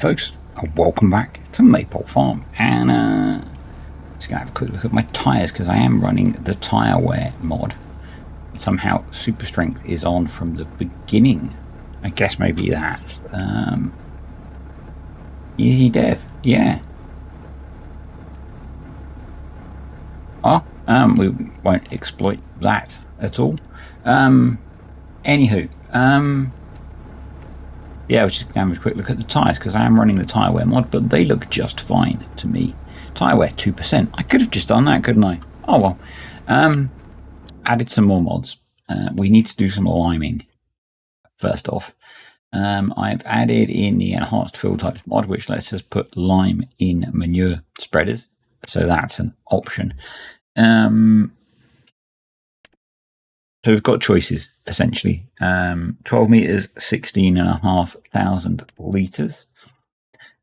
folks, and welcome back to Maypole Farm. And just gonna have a quick look at my tyres because I am running the tyre wear mod. Somehow super strength is on from the beginning. I guess maybe that's easy dev, yeah. Oh, we won't exploit that at all. Anywho, yeah, I was just going to have a quick look at the tyres because I am running the tyre wear mod, but they look just fine to me. Tyre wear 2%. I could have just done that, couldn't I? Oh well. Added some more mods. We need to do some liming first off. I've added in the enhanced fill types mod, which lets us put lime in manure spreaders. So that's an option. So we've got choices, essentially. 12 meters, 16,500 litres.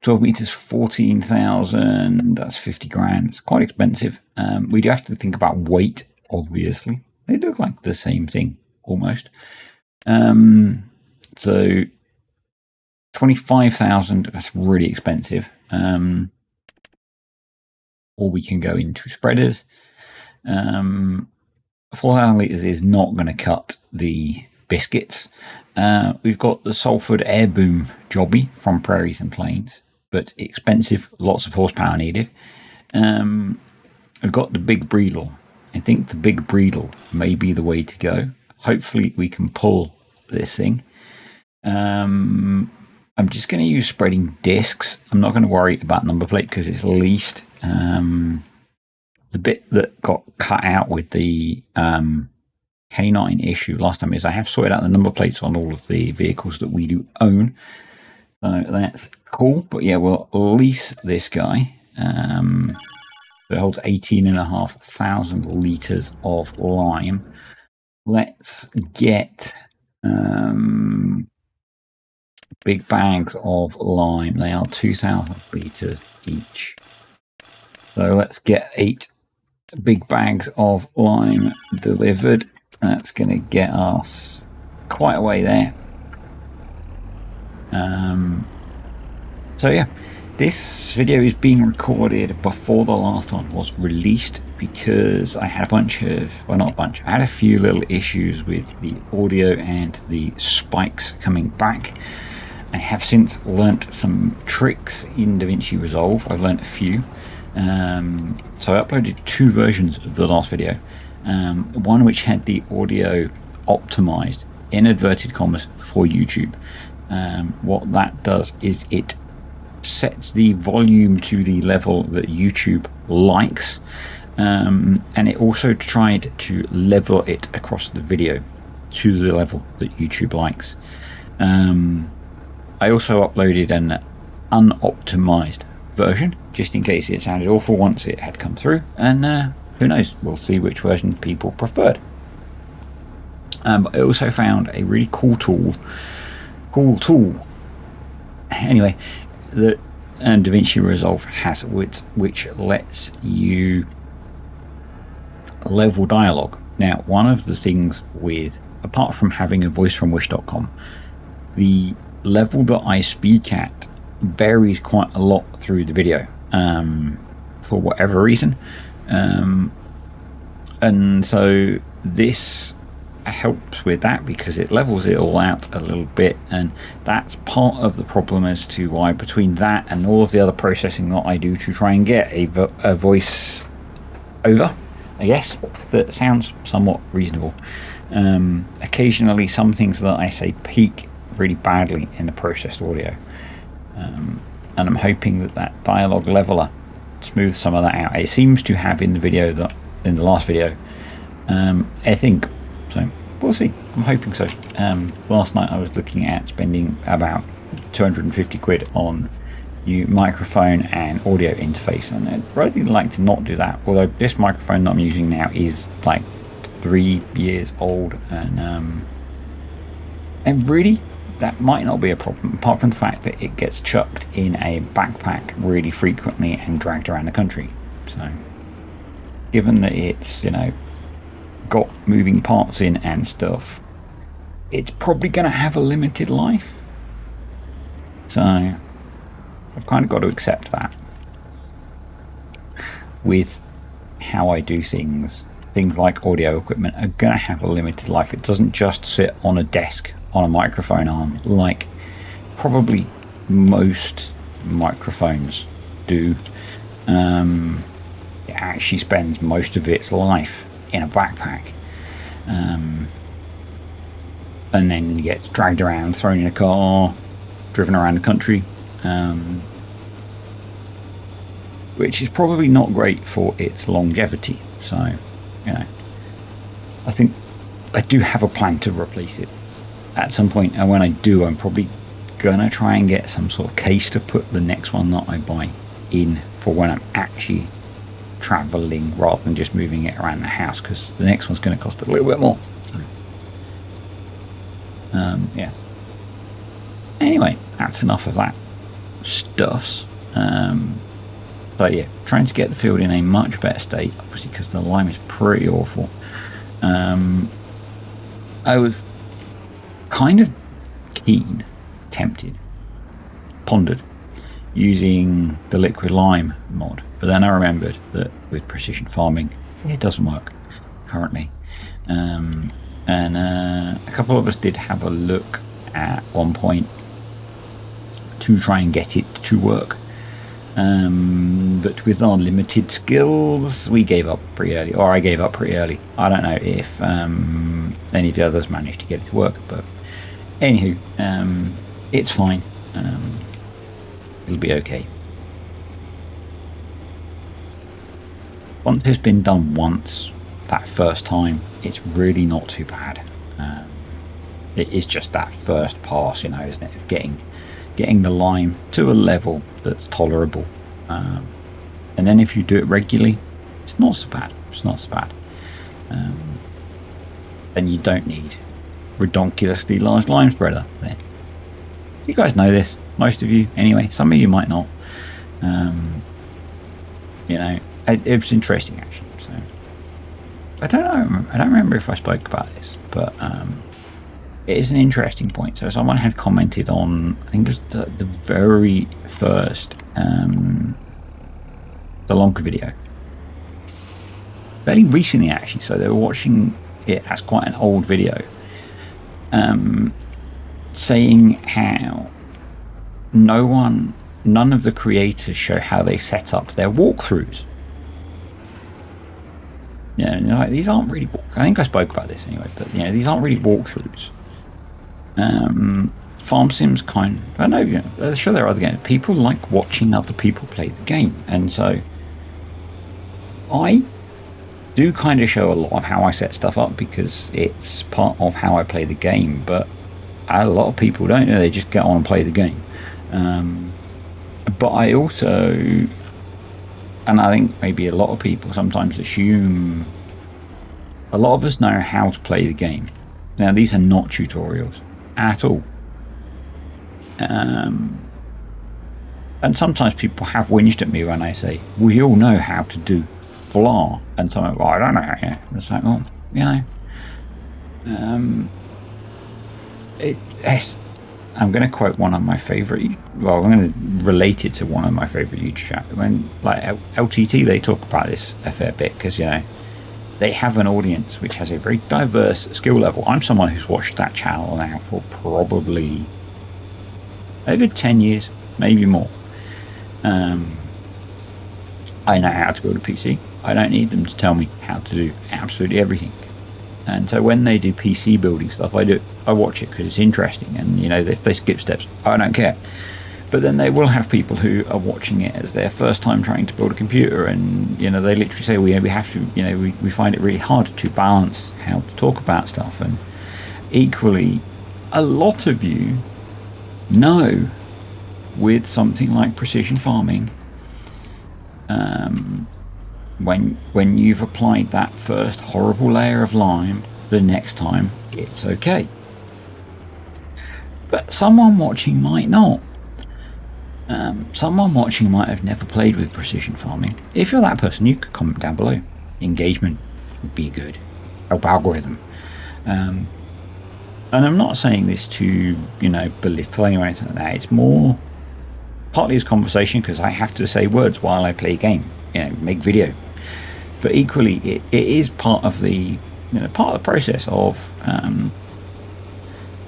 12 meters, 14,000. That's 50 grand. It's quite expensive. We do have to think about weight, obviously. They look like the same thing, almost. So 25,000, that's really expensive. Or we can go into spreaders. 4,000 litres is not going to cut the biscuits. We've got the Salford Airboom Jobby from Prairies and Plains, but expensive, lots of horsepower needed. We've got the Big Breedle. I think the Big Breedle may be the way to go. Hopefully we can pull this thing. I'm just going to use spreading discs. I'm not going to worry about number plate because it's least. The bit that got cut out with the K9 issue last time is I have sorted out the number plates on all of the vehicles that we do own. So that's cool. But yeah, we'll lease this guy. It holds 18,500 litres of lime. Let's get big bags of lime. They are 2,000 litres each. So let's get 8 big bags of lime delivered. That's going to get us quite a way there. So yeah, this video is being recorded before the last one was released because I had a bunch of, well, not a bunch, I had a few little issues with the audio and the spikes coming back. I have since learnt some tricks in DaVinci Resolve. I've learnt a few. So I uploaded 2 versions of the last video. One which had the audio optimized in inverted commas for YouTube. What that does is it sets the volume to the level that YouTube likes, and it also tried to level it across the video to the level that YouTube likes. I also uploaded an unoptimized version just in case it sounded awful once it had come through, and who knows, we'll see which version people preferred. But I also found a really cool tool anyway that DaVinci Resolve has, which lets you level dialogue. Now, one of the things with, apart from having a voice from wish.com, the level that I speak at varies quite a lot through the video for whatever reason, and so this helps with that because it levels it all out a little bit, and that's part of the problem as to why, between that and all of the other processing that I do to try and get a voice over, I guess, that sounds somewhat reasonable, occasionally some things that I say peak really badly in the processed audio, and I'm hoping that dialogue leveler smooths some of that out. It seems to have in the video, that in the last video, I think so. We'll see. I'm hoping so. Last night I was looking at spending about 250 quid on new microphone and audio interface, and I'd really like to not do that, although this microphone that I'm using now is like 3 years old, and really that might not be a problem, apart from the fact that it gets chucked in a backpack really frequently and dragged around the country. So given that it's, you know, got moving parts in and stuff, it's probably going to have a limited life. So I've kind of got to accept that with how I do things. Things like audio equipment are going to have a limited life. It doesn't just sit on a desk on a microphone arm like probably most microphones do. It actually spends most of its life in a backpack, and then gets dragged around, thrown in a car, driven around the country, which is probably not great for its longevity. So, I think I do have a plan to replace it at some point, and when I do, I'm probably gonna try and get some sort of case to put the next one that I buy in for when I'm actually traveling rather than just moving it around the house, because the next one's going to cost a little bit more. Yeah. Anyway, that's enough of that stuffs. So yeah, trying to get the field in a much better state, obviously because the lime is pretty awful. I was kind of keen, tempted, pondered using the liquid lime mod, but then I remembered that with precision farming it doesn't work currently, and a couple of us did have a look at one point to try and get it to work, but with our limited skills we gave up pretty early, or I gave up pretty early. I don't know if any of the others managed to get it to work, but anywho, it's fine. It'll be okay. Once it's been done once, that first time, it's really not too bad. It is just that first pass, isn't it, of getting the lime to a level that's tolerable. And then if you do it regularly, it's not so bad. It's not so bad. Then you don't need ridiculously large lime spreader. You guys know this. Most of you, anyway. Some of you might not. It was interesting actually. So I don't know. I don't remember if I spoke about this, but it is an interesting point. So someone had commented on, I think it was the very first the Lonka video, fairly recently actually. So they were watching it as quite an old video, saying how none of the creators show how they set up their walkthroughs. Like, these aren't really I think I spoke about this anyway, but these aren't really walkthroughs. Farm sims I know, sure there are other games. People like watching other people play the game, and so I do kind of show a lot of how I set stuff up because it's part of how I play the game, but a lot of people don't know. They just get on and play the game. But I also, and I think maybe a lot of people sometimes assume a lot of us know how to play the game. Now these are not tutorials at all, and sometimes people have whinged at me when I say we all know how to do blah, and so well, I don't know how yet. It's like, well, I'm going to quote one of my favorite. Well, I'm going to relate it to one of my favorite YouTube channels. When like LTT, they talk about this a fair bit because they have an audience which has a very diverse skill level. I'm someone who's watched that channel now for probably a good 10 years, maybe more. I know how to build a PC. I don't need them to tell me how to do absolutely everything. And so when they do PC building stuff, I watch it because it's interesting, and if they skip steps, I don't care. But then they will have people who are watching it as their first time trying to build a computer, and they literally say we have to, we find it really hard to balance how to talk about stuff. And equally, a lot of you know with something like precision farming, when you've applied that first horrible layer of lime, the next time it's okay. But someone watching might not. Someone watching might have never played with precision farming. If you're that person, you could comment down below. Engagement would be good. Help algorithm. And I'm not saying this to belittle anyone or anything like that. It's more partly as conversation because I have to say words while I play a game, make video. But equally, it is part of the part of the process of.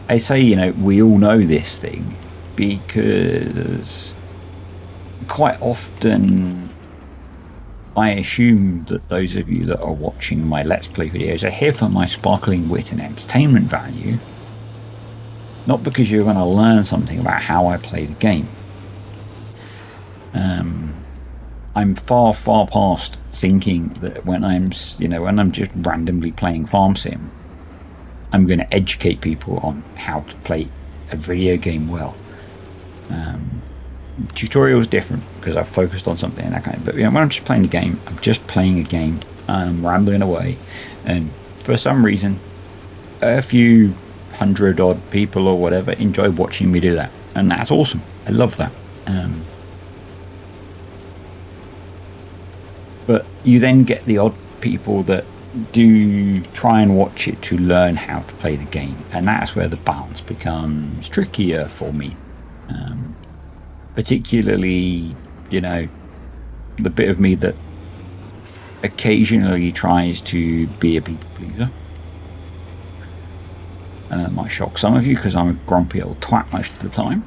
I say we all know this thing because quite often I assume that those of you that are watching my Let's Play videos are here for my sparkling wit and entertainment value, not because you're going to learn something about how I play the game. I'm far past thinking that when I'm just randomly playing Farm Sim, I'm going to educate people on how to play a video game well. Tutorial is different because I've focused on something in that kind. But when I'm just playing the game, I'm just playing a game and I'm rambling away. And for some reason, a few 100-odd people or whatever enjoy watching me do that, and that's awesome. I love that. But you then get the odd people that do try and watch it to learn how to play the game, and that's where the balance becomes trickier for me. Particularly, the bit of me that occasionally tries to be a people pleaser. That might shock some of you because I'm a grumpy old twat most of the time.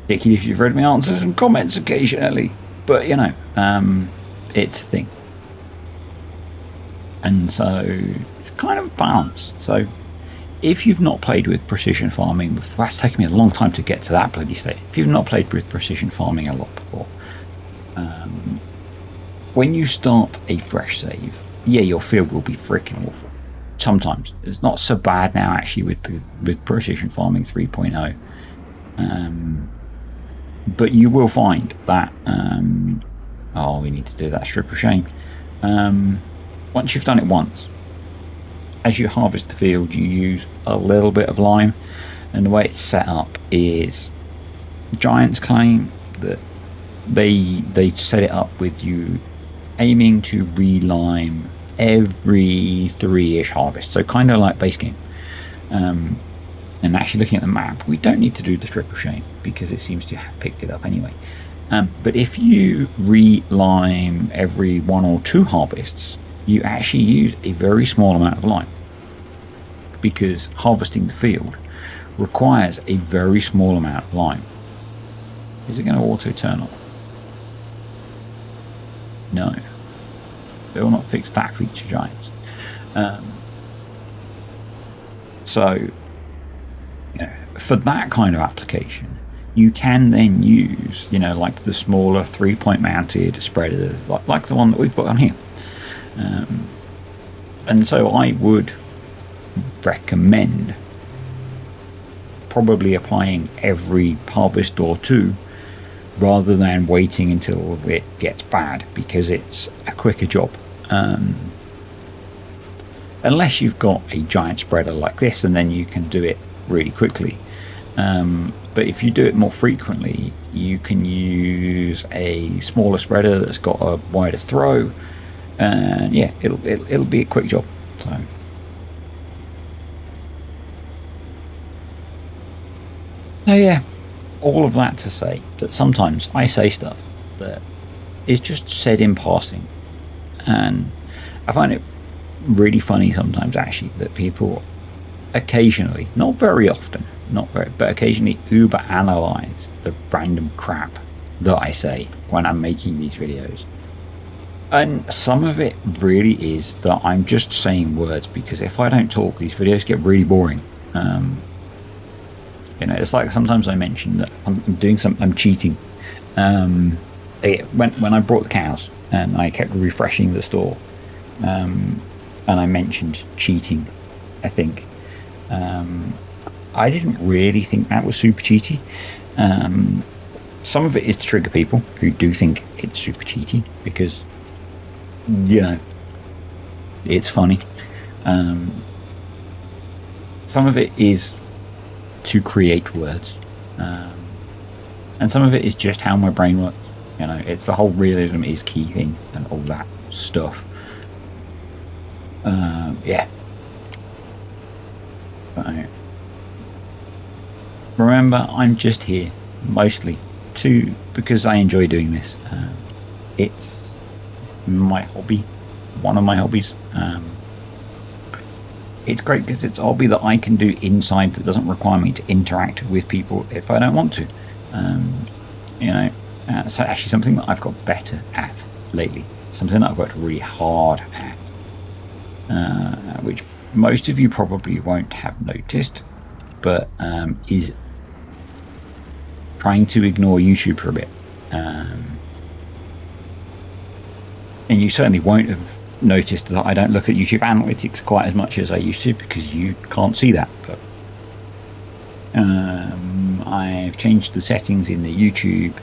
Particularly if you've read my answers and comments occasionally. But, it's a thing. And so it's kind of a balance. So if you've not played with precision farming, that's taken me a long time to get to that bloody state. If you've not played with precision farming a lot before, when you start a fresh save, your field will be freaking awful. Sometimes it's not so bad now actually with precision farming 3.0. But you will find that we need to do that strip of shame. Once you've done it once, as you harvest the field, you use a little bit of lime, and the way it's set up is Giants claim that they set it up with you aiming to re-lime every 3-ish harvest, so kind of like base game. And actually looking at the map, we don't need to do the strip of shame because it seems to have picked it up anyway. But if you re-lime every 1 or 2 harvests, you actually use a very small amount of lime, because harvesting the field requires a very small amount of lime. Is it going to auto turn off? No. They will not fix that feature, Giants. So for that kind of application, you can then use, like the smaller 3-point mounted spreader, like the one that we've got on here. And so I would recommend probably applying every harvest or 2 rather than waiting until it gets bad, because it's a quicker job. Unless you've got a giant spreader like this, and then you can do it really quickly. But if you do it more frequently, you can use a smaller spreader that's got a wider throw, and it'll be a quick job. So all of that to say that sometimes I say stuff that is just said in passing, and I find it really funny sometimes actually that people occasionally, not very often, but occasionally uber analyze the random crap that I say when I'm making these videos. And some of it really is that I'm just saying words, because if I don't talk, these videos get really boring. It's like sometimes I mention that I'm doing something, I'm cheating. When I brought the cows and I kept refreshing the store, and I mentioned cheating, I think. I didn't really think that was super cheaty. Some of it is to trigger people who do think it's super cheaty, because it's funny. Some of it is to create words, and some of it is just how my brain works. It's the whole realism is key thing and all that stuff. remember, I'm just here mostly because I enjoy doing this. It's my hobby, one of my hobbies. It's great because it's a hobby that I can do inside that doesn't require me to interact with people if I don't want to. You know, so actually something that I've got better at lately, something that I've worked really hard at, which most of you probably won't have noticed, but is trying to ignore YouTube for a bit. And you certainly won't have noticed that I don't look at YouTube analytics quite as much as I used to, because you can't see that. But I've changed the settings in the YouTube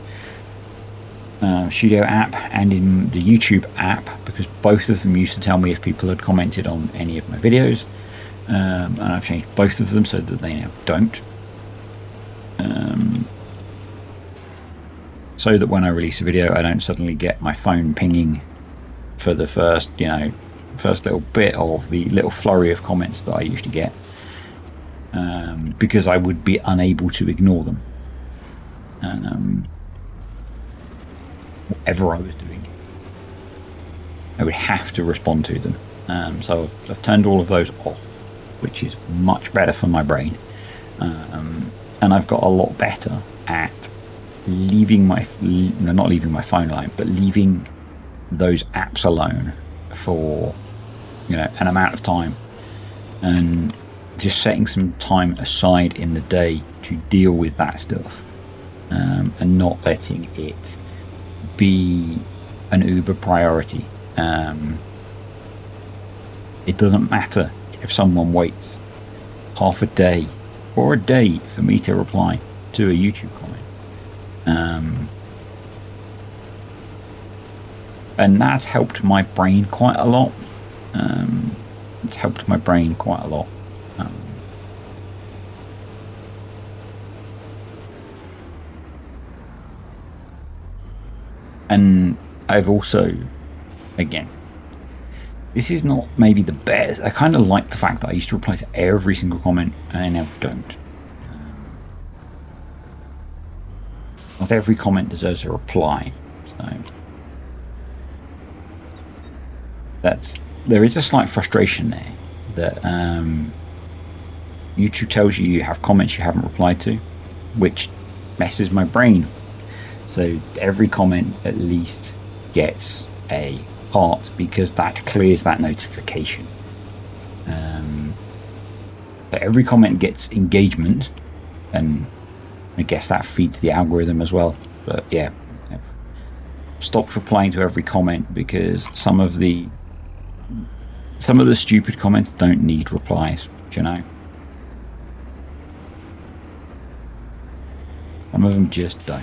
Studio app and in the YouTube app, because both of them used to tell me if people had commented on any of my videos, and I've changed both of them so that they now don't, so that when I release a video I don't suddenly get my phone pinging for the first little bit of the little flurry of comments that I usually get, because I would be unable to ignore them. And whatever I was doing, I would have to respond to them. So I've turned all of those off, which is much better for my brain. And I've got a lot better at not leaving my phone alone, but leaving those apps alone for an amount of time, and just setting some time aside in the day to deal with that stuff, and not letting it be an uber priority. It doesn't matter if someone waits half a day or a day for me to reply to a YouTube comment. And that's helped my brain quite a lot. It's helped my brain quite a lot. And I've also, again, this is not maybe the best. I kind of like the fact that I used to reply to every single comment, and I now don't. Not every comment deserves a reply. So there is a slight frustration there that YouTube tells you have comments you haven't replied to, which messes my brain. So every comment at least gets a heart, because that clears that notification. But every comment gets engagement, and I guess that feeds the algorithm as well. But yeah, I've stopped replying to every comment, because some of the stupid comments don't need replies, do you know? Some of them just don't.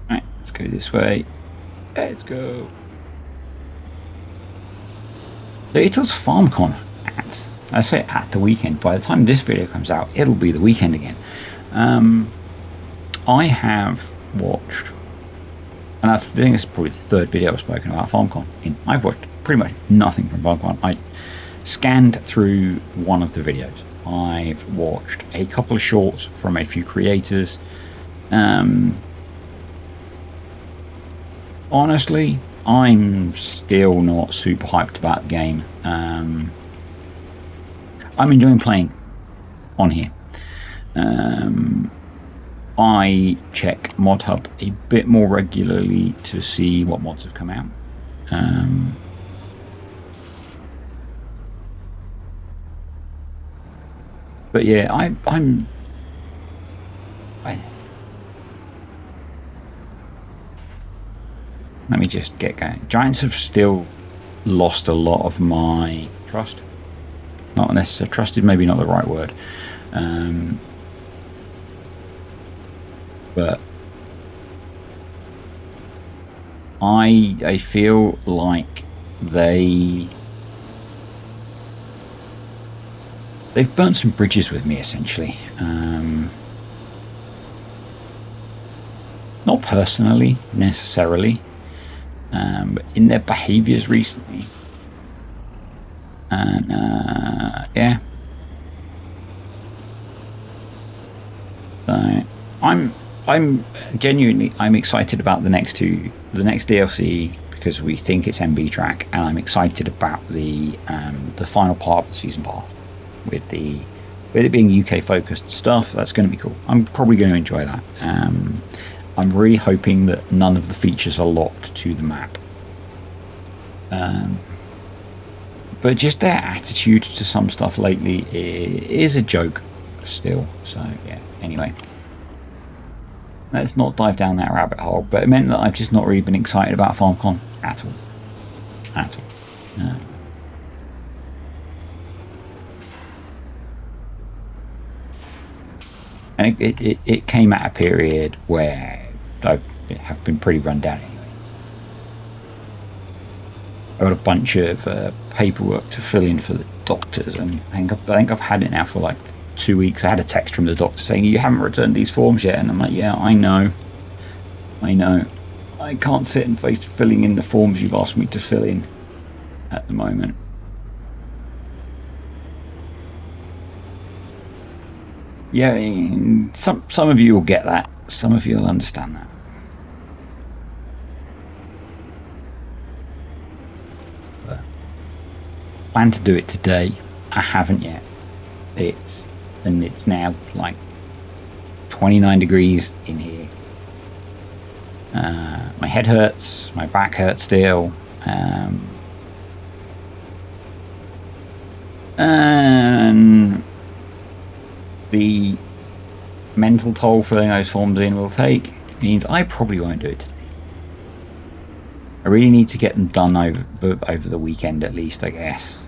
Right, let's go this way. Let's go. So it was FarmCon at the weekend. By the time this video comes out, it'll be the weekend again. I have watched, and I think this is probably the third video I've spoken about FarmCon. I've watched pretty much nothing from FarmCon. I scanned through one of the videos. I've watched a couple of shorts from a few creators. Honestly, I'm still not super hyped about the game. I'm enjoying playing on here. I check ModHub a bit more regularly to see what mods have come out. But yeah, let me just get going. Giants have still lost a lot of my trust. Not necessarily trust is maybe not the right word, but I feel like they've burnt some bridges with me, essentially. Not personally necessarily, but in their behaviours recently. And yeah, so I'm genuinely excited about the next DLC because we think it's MB track, and I'm excited about the final part of the season pass with it being UK focused stuff. That's going to be cool. I'm probably going to enjoy that. I'm really hoping that none of the features are locked to the map. But just their attitude to some stuff lately is a joke still. So yeah. Anyway, let's not dive down that rabbit hole. But it meant that I've just not really been excited about FarmCon at all. At all. No. And it came at a period where I have been pretty run down anyway. I got a bunch of paperwork to fill in for the doctors, and I think I've had it now for like 2 weeks. I had a text from the doctor saying you haven't returned these forms yet, and I'm like, yeah, I know. I can't sit and face filling in the forms you've asked me to fill in at the moment. Yeah, some of you will get that. Some of you will understand that. But plan to do it today. I haven't yet. It's now like 29 degrees in here. My head hurts. My back hurts still. And the mental toll filling those forms in will take means I probably won't do it. I really need to get them done over the weekend at least, I guess.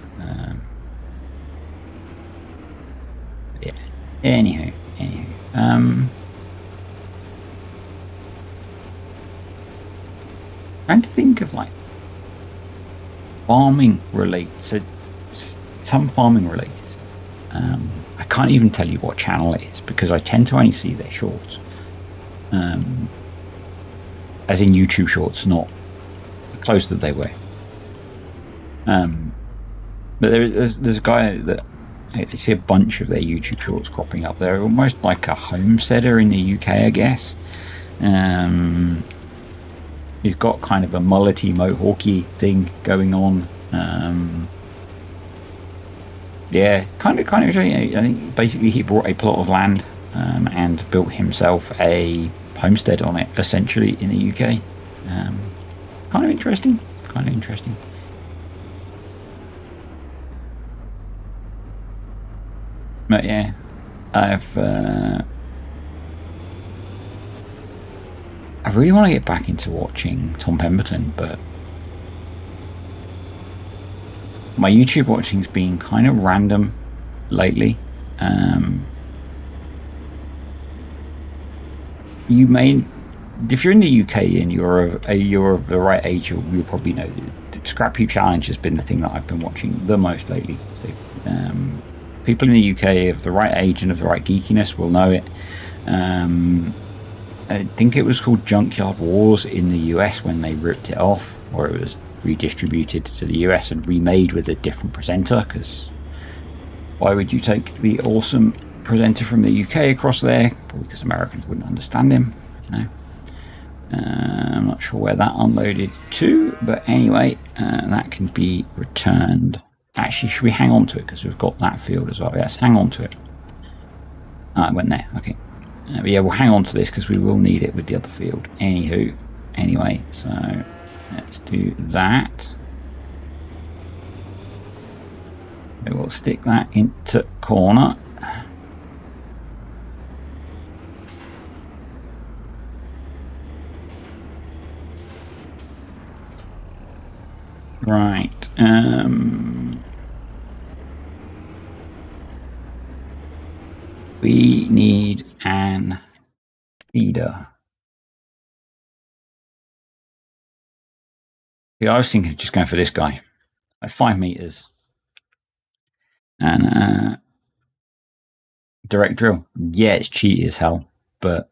Yeah. Anywho. Trying to think of like farming related, some farming related. I can't even tell you what channel it is because I tend to only see their shorts, as in YouTube shorts, not the clothes that they wear. But there's a guy that I see a bunch of their YouTube shorts cropping up. They're almost like a homesteader in the UK, I guess. He's got kind of a mullety, mohawky thing going on. Yeah, kind of. I think basically he bought a plot of land and built himself a homestead on it, essentially in the UK. Kind of interesting. But yeah, I really want to get back into watching Tom Pemberton, but my YouTube watching's been kind of random lately. You may, if you're in the UK and you're of the right age, you'll probably know the Scrap Heap Challenge has been the thing that I've been watching the most lately. So, people in the UK of the right age and of the right geekiness will know it. I think it was called Junkyard Wars in the US when they ripped it off, or it was redistributed to the US and remade with a different presenter, because why would you take the awesome presenter from the UK across there? Probably because Americans wouldn't understand him, you know. I'm not sure where that unloaded to, but anyway, that can be returned. Actually, should we hang on to it because we've got that field as well? Yes, hang on to it. It went there. Okay. But yeah, we'll hang on to this because we will need it with the other field. Anyway, so let's do that. We will stick that into corner. Right. We need an feeder. Yeah, I was thinking of just going for this guy. Like 5 meters. And direct drill. Yeah, it's cheap as hell, but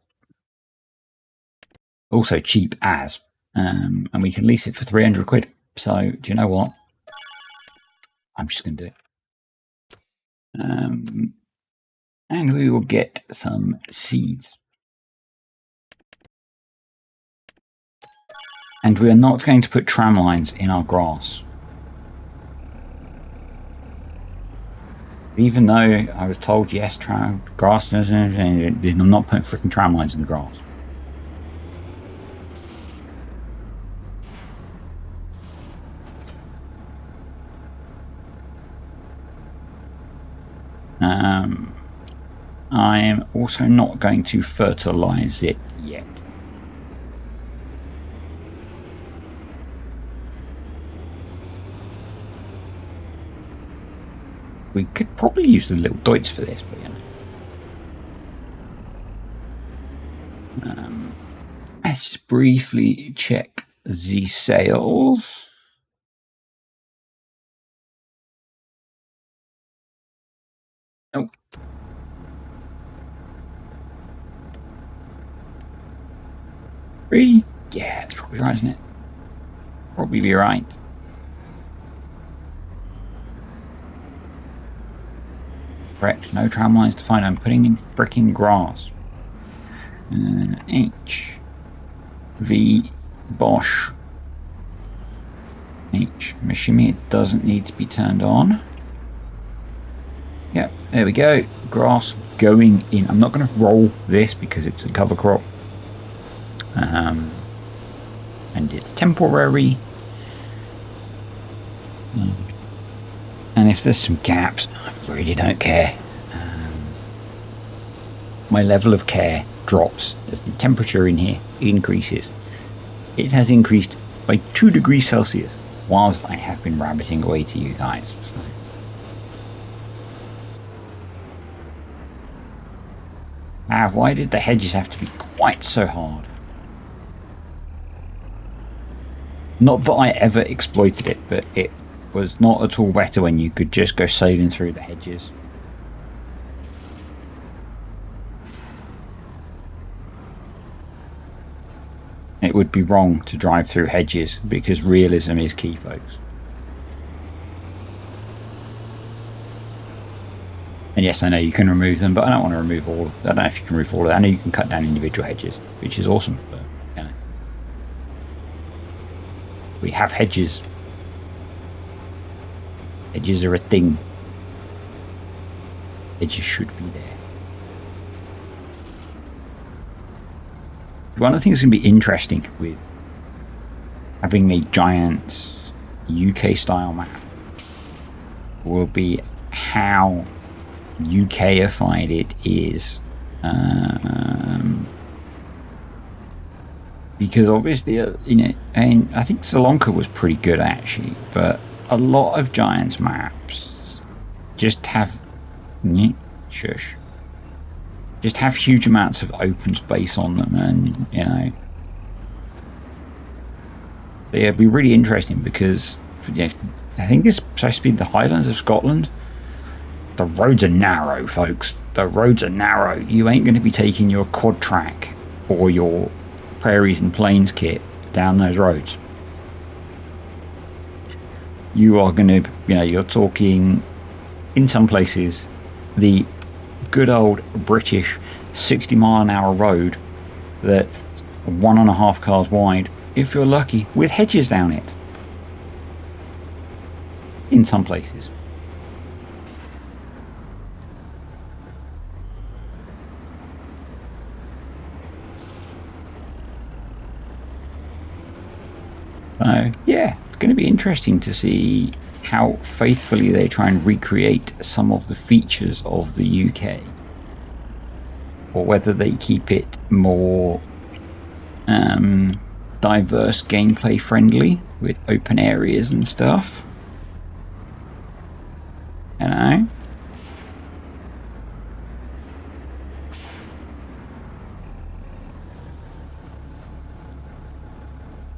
also cheap as. And we can lease it for 300 quid. So, do you know what? I'm just going to do it. And we will get some seeds. And we are not going to put tram lines in our grass. Even though I was told, yes, grass, I'm not putting freaking tram lines in the grass. I am also not going to fertilize it yet. We could probably use the little Deutz for this, but you know. Let's just briefly check the sales. Oh. Three? Yeah, that's probably right, isn't it? Probably be right. Correct. No tram lines to find. I'm putting in freaking grass. H. V. Bosch. H. I'm assuming it doesn't need to be turned on. Yep, there we go. Grass going in. I'm not going to roll this because it's a cover crop. And it's temporary. And if there's some gaps, I really don't care. My level of care drops as the temperature in here increases. It has increased by 2 degrees Celsius whilst I have been rabbiting away to you guys. So. Why did the hedges have to be quite so hard? Not that I ever exploited it, but it was not at all better when you could just go sailing through the hedges. It would be wrong to drive through hedges because realism is key, folks. And yes, I know you can remove them, but I don't want to remove all. I don't know if you can remove all of that. I know you can cut down individual hedges, which is awesome. But you know, we have hedges. Hedges are a thing. Hedges should be there. One of the things that's going to be interesting with having a giant UK style map will be how UKified it is. Because obviously, you know, and I think Sri Lanka was pretty good actually, but a lot of Giants maps just have just have huge amounts of open space on them, and you know, yeah, it'd be really interesting because yeah, I think it's supposed to be the Highlands of Scotland. The roads are narrow, folks. The roads are narrow. You ain't going to be taking your quad track or your prairies and plains kit down those roads. You are going to, you know, you're talking in some places the good old British 60-mile-an-hour road that's 1.5 cars wide, if you're lucky, with hedges down it. In some places. So, yeah, it's going to be interesting to see how faithfully they try and recreate some of the features of the UK, or whether they keep it more diverse, gameplay friendly with open areas and stuff. You know?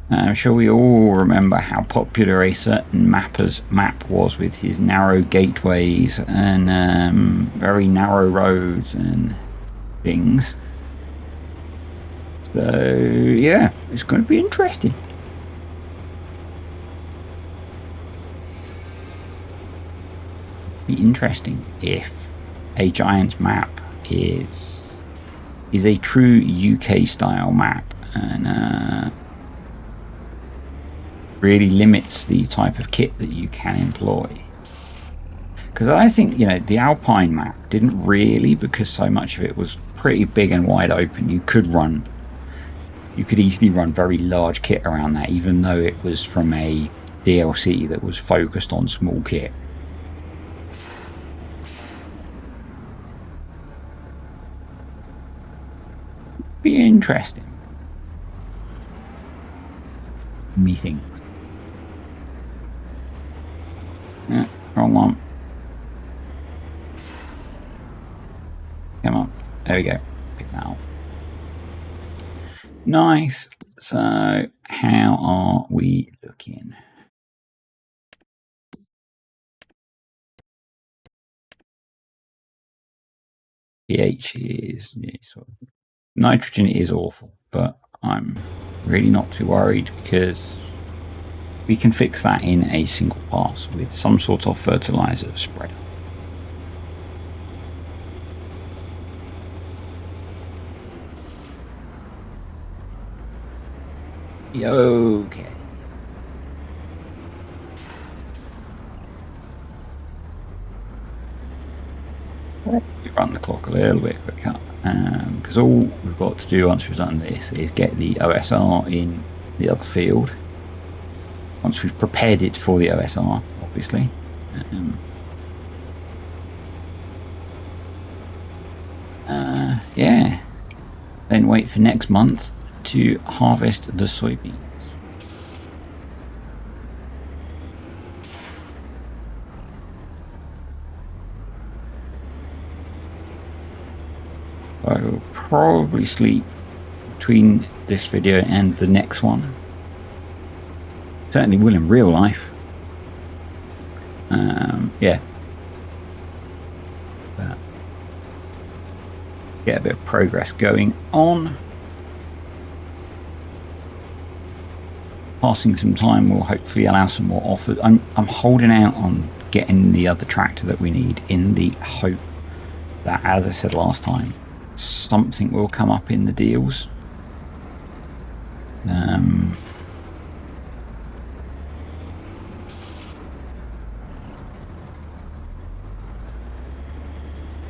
I'm sure we all remember how popular a certain mapper's map was with his narrow gateways and very narrow roads and things. So, yeah, it's going to be interesting. be interesting if a Giants map is a true UK style map and really limits the type of kit that you can employ. Because I think, the Alpine map didn't really, because so much of it was pretty big and wide open. You could easily run very large kit around that, even though it was from a DLC that was focused on small kit. Be interesting. Meetings. Yeah, wrong one. Come on. There we go. Pick that up. Nice. So, how are we looking? pH is... nitrogen is awful, but I'm really not too worried because we can fix that in a single pass with some sort of fertilizer spreader. Okay. We run the clock a little bit quicker because all we've got to do once we've done this is get the OSR in the other field. Once we've prepared it for the OSR, obviously. Yeah. Then wait for next month to harvest the soybeans. I will probably sleep between this video and the next one. Certainly will in real life. Yeah. But get a bit of progress going on. Passing some time will hopefully allow some more offers. I'm holding out on getting the other tractor that we need in the hope that, as I said last time, something will come up in the deals.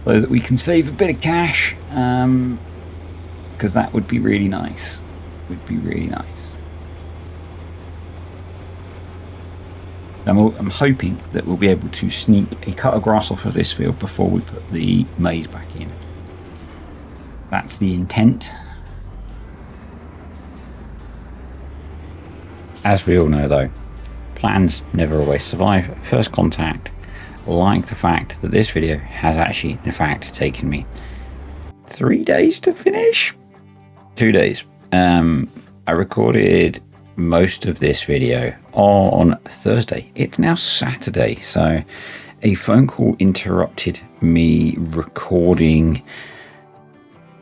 So that we can save a bit of cash, because that would be really nice. Would be really nice. I'm hoping that we'll be able to sneak a cut of grass off of this field before we put the maize back in. That's the intent. As we all know, though, plans never always survive first contact, like the fact that this video has actually, in fact, taken me 3 days to finish. 2 days. I recorded most of this video on Thursday. It's now Saturday, so a phone call interrupted me recording,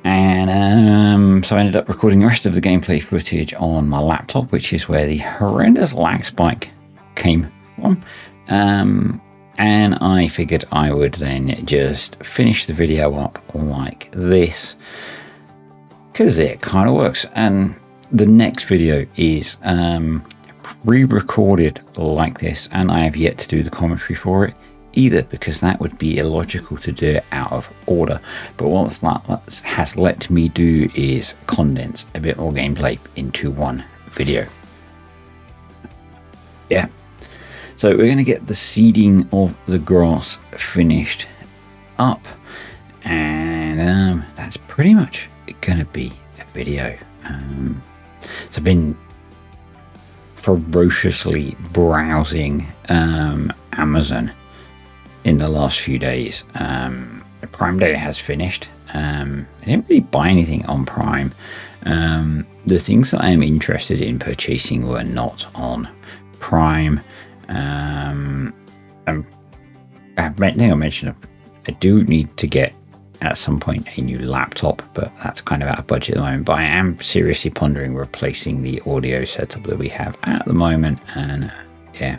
and so I ended up recording the rest of the gameplay footage on my laptop, which is where the horrendous lag spike came from. And I figured I would then just finish the video up like this, because it kind of works. And the next video is pre-recorded like this, and I have yet to do the commentary for it either, because that would be illogical to do it out of order. But what that has let me do is condense a bit more gameplay into one video. Yeah. So we're going to get the seeding of the grass finished up, and that's pretty much going to be a video. So I've been ferociously browsing Amazon in the last few days. Prime Day has finished. I didn't really buy anything on Prime. The things that I am interested in purchasing were not on Prime. I think I mentioned I do need to get at some point a new laptop, but that's kind of out of budget at the moment. But I am seriously pondering replacing the audio setup that we have at the moment, and yeah,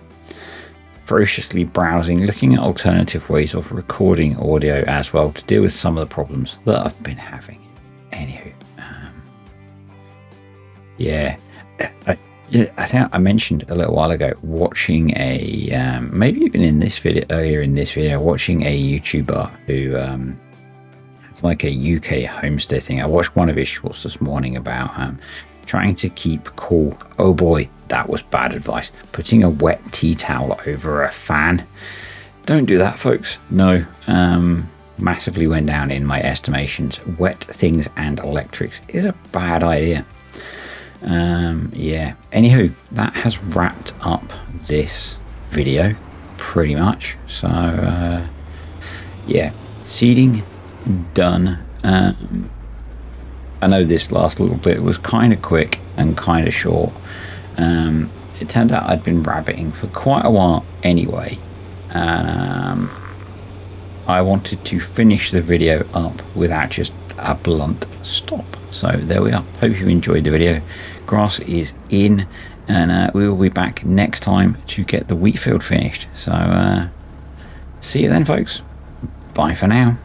ferociously browsing, looking at alternative ways of recording audio as well to deal with some of the problems that I've been having. Anywho, yeah, I think I mentioned a little while ago watching a maybe even in this video, earlier in this video, watching a YouTuber who it's like a UK homestead thing. I watched one of his shorts this morning about trying to keep cool. Oh boy, that was bad advice. Putting a wet tea towel over a fan. Don't do that, folks. No. Massively went down in my estimations. Wet things and electrics is a bad idea. Yeah. Anywho, that has wrapped up this video pretty much. So, yeah. Seeding done. I know this last little bit was kind of quick and kind of short. It turned out I'd been rabbiting for quite a while anyway. I wanted to finish the video up without just a blunt stop. So there we are. Hope you enjoyed the video. Grass is in, and we will be back next time to get the wheat field finished. So see you then, folks. Bye for now.